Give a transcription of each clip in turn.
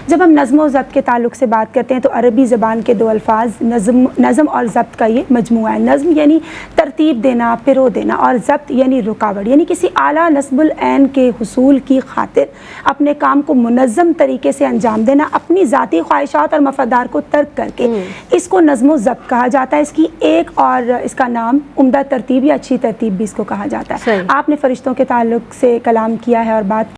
جب ہم نظم و ضبط کے تعلق سے بات کرتے ہیں تو عربی زبان کے دو الفاظ نظم اور ضبط کا یہ مجموعہ ہے۔ نظم یعنی ترتیب دینا، پرو دینا، اور ضبط یعنی رکاوٹ، یعنی کسی اعلیٰ نصب العین کے حصول کی خاطر اپنے کام کو منظم طریقے سے انجام دینا، اپنی ذاتی خواہشات اور مفادات کو ترک کر کے، اس کو نظم و ضبط کہا جاتا ہے۔ اس کی ایک اور اس کا نام عمدہ ترتیب یا اچھی ترتیب بھی اس کو کہا جاتا ہے۔ آپ نے فرشتوں کے تعلق سے کلام کیا ہے اور بات،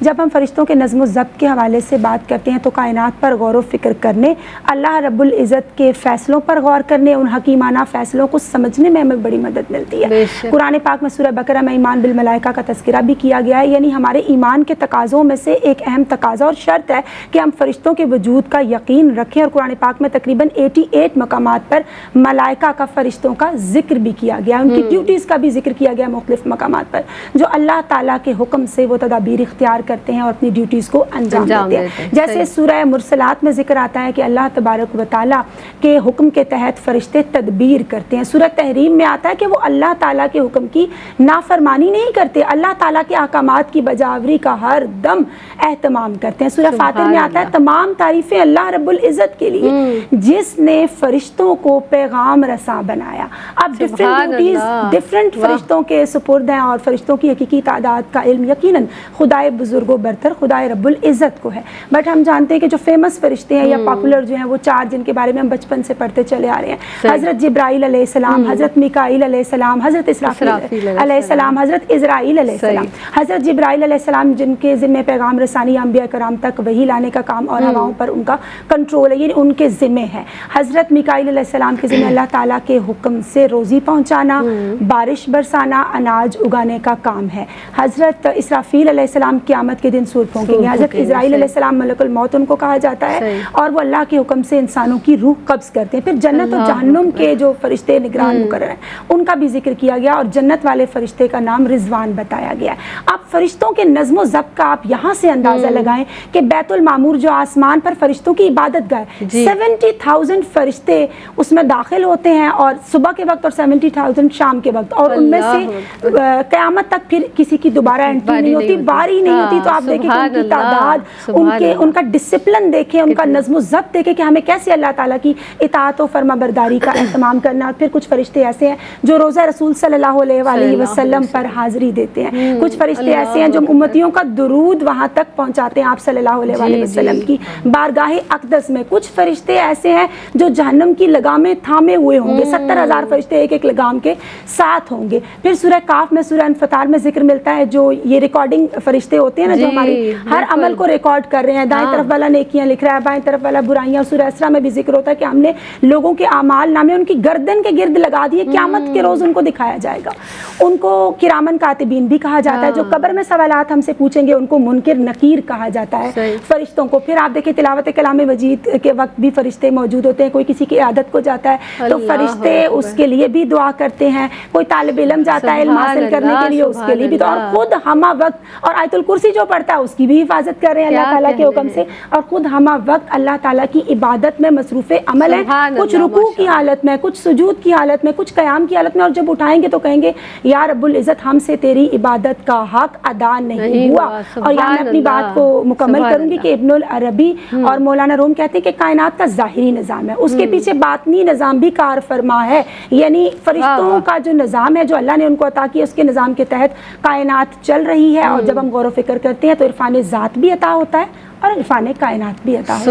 جب ہم فرشتوں کے نظم و ضبط کے حوالے سے بات کرتے ہیں تو کائنات پر غور و فکر کرنے، اللہ رب العزت کے فیصلوں پر غور کرنے، ان حکیمانہ فیصلوں کو سمجھنے میں ہمیں بڑی مدد ملتی ہے۔ قرآن پاک میں سورہ بقرہ میں ایمان بالملائکہ کا تذکرہ بھی کیا گیا ہے، یعنی ہمارے ایمان کے تقاضوں میں سے ایک اہم تقاضا اور شرط ہے کہ ہم فرشتوں کے وجود کا یقین رکھیں، اور قرآن پاک میں تقریباً 88 مقامات پر ملائکہ کا، فرشتوں کا ذکر بھی کیا گیا، ان کی ڈیوٹیز کا بھی ذکر کیا گیا مختلف مقامات پر، جو اللہ تعالیٰ کے حکم سے وہ تدابیر اختیار کرتے ہیں اور اپنی ڈیوٹیز کو انجام دیتے ہیں۔ جیسے سورہ مرسلات میں ذکر آتا ہے کہ اللہ تبارک و تعالیٰ کے حکم کے تحت فرشتے تدبیر کرتے ہیں۔ سورہ تحریم میں آتا ہے کہ وہ اللہ تعالیٰ کے حکم کی نافرمانی نہیں کرتے، اللہ تعالیٰ کے احکامات کی بجاوری کا ہر دم اہتمام کرتے ہیں۔ سورہ فاطر میں آتا ہے تمام تعریفیں اللہ رب العزت کے لیے جس نے فرشتوں کو پیغام رساں بنایا۔ اب ڈفرنٹ فرشتوں کے سپرد ہیں، اور فرشتوں کی حقیقی تعداد کا علم یقیناً خدائے بزرگ و برتر خدائے رب العزت کو ہے، بٹ ہم جانتے ہیں کہ جو فیمس فرشتے ہیں یا پاپولر جو ہیں وہ 4 جن کے بارے میں ہم بچپن سے پڑھتے چلے آ رہے ہیں، حضرت جبرائیل علیہ السلام، حضرت میکائیل علیہ السلام، حضرت اسرافیل علیہ السلام، حضرت عزرائیل علیہ السلام۔ حضرت جبرائیل علیہ السلام جن کے ذمہ پیغام رسانی، انبیاء کرام تک وحی لانے کا کام اور ہواؤں پر ان کا کنٹرول ہے، یعنی ان کے ذمہ ہے۔ حضرت میکائیل علیہ السلام کے ذمہ اللہ تعالیٰ کے حکم سے روزی پہنچانا، بارش برسانا، اناج اگانے کا کام ہے۔ حضرت اسرافیل علیہ السلام قیامت کے دن سور پھونکیں گے۔ حضرت اسرائیل علیہ السلام ملک الموت ان کو کہا جاتا ہے، اور وہ اللہ کے حکم سے انسانوں کی روح قبض کرتے ہیں۔ پھر جنت اور جہنم کے جو فرشتے نگران مقرر ہیں ان کا بھی ذکر کیا گیا، اور جنت والے فرشتے کا نام رضوان بتایا گیا ہے۔ اب فرشتوں کے نظم و ضبط کا آپ یہاں سے اندازہ لگائیں کہ بیت المعمور جو آسمان پر فرشتوں کی عبادت گاہ ہے، 70,000 فرشتے اس میں داخل ہوتے ہیں، اور صبح کے وقت، اور 70,000 شام کے وقت، اور ان میں سے قیامت تک پھر کسی کی دوبارہ انٹری نہیں ہوتی، باری نہیں ہوتی۔ تو آپ دیکھیں ان کی تعداد، ان کا ڈسپلن دیکھیں، ان کا نظم و ضبط دیکھیں کہ ہمیں کیسے اللہ تعالیٰ کی اطاعت و فرما برداری کا اہتمام کرنا۔ اور پھر کچھ فرشتے ایسے ہیں جو روزہ رسول صلی اللہ علیہ وآلہ وسلم پر حاضری دیتے ہیں، کچھ فرشتے ایسے ہیں جو امتیوں کا درود وہاں تک پہنچاتے ہیں آپ صلی اللہ علیہ وآلہ وسلم کی بارگاہ اقدس میں، کچھ فرشتے ایسے ہیں جو جہنم کی لگامیں تھامے ہوئے ہوں گے، 70,000 فرشتے ایک ایک لگام کے ساتھ ہوں گے۔ پھر سورہ کاف میں، سورہ انفطار میں ذکر ملتا ہے جو یہ ریکارڈنگ فرشتے ہوتے ہیں نا، جو ہماری ہر عمل کو ریکارڈ کر رہے ہیں، دائیں طرف والا نیکیاں لکھ رہا ہے، بائیں طرف والا برائیاں۔ سورہ اسراء میں بھی ذکر ہوتا ہے کہ ہم نے لوگوں کے اعمال نامے ان کی گردن کے گرد لگا دیے، قیامت کے روز ان کو دکھایا جائے گا۔ ان کو کرامن کاتبین بھی کہا جاتا ہے، جو قبر میں سوالات ہم سے پوچھیں گے ان کو منکر نکیر کہا جاتا ہے فرشتوں کو۔ پھر آپ دیکھیں تلاوت کلام مجید کے وقت بھی فرشتے موجود ہوتے ہیں، کوئی کسی کی عیادت کو جاتا ہے تو فرشتے اس کے لیے بھی دعا کرتے ہیں، کوئی طالب علم جاتا ہے علم حاصل کرنے کے لیے اس کے لیے بھی، اور خود ہمہ وقت، اور آیت الکرسی جو پڑھتا ہے اس کی بھی حفاظت کر رہے ہیں اللہ تعالیٰ کے حکم سے، اور خود ہمہ وقت اللہ تعالیٰ کی عبادت میں مصروف عمل ہے، کچھ رکوع کی حالت میں، کچھ سجود کی حالت میں، کچھ قیام کی حالت میں، اور جب اٹھائیں گے تو کہیں گے یا رب العزت ہم سے تیری عبادت کا حق ادا نہیں ہوا۔ اور یہاں میں اپنی بات کو مکمل کروں گی کہ ابن العربی اور مولانا روم کہتے ہیں کہ کائنات کا ظاہری نظام ہے، اس کے پیچھے باطنی نظام بھی کار فرما ہے، یعنی فرشتوں کا جو نظام ہے جو اللہ نے ان کو عطا کیا، اس کے نظام کے تحت کائنات چل رہی ہے۔ اور جب ہم غور و فکر کرتے ہیں تو عرفان ذات بھی عطا ہوتا ہے اور عرفان کائنات بھی عطا ہوتا ہے۔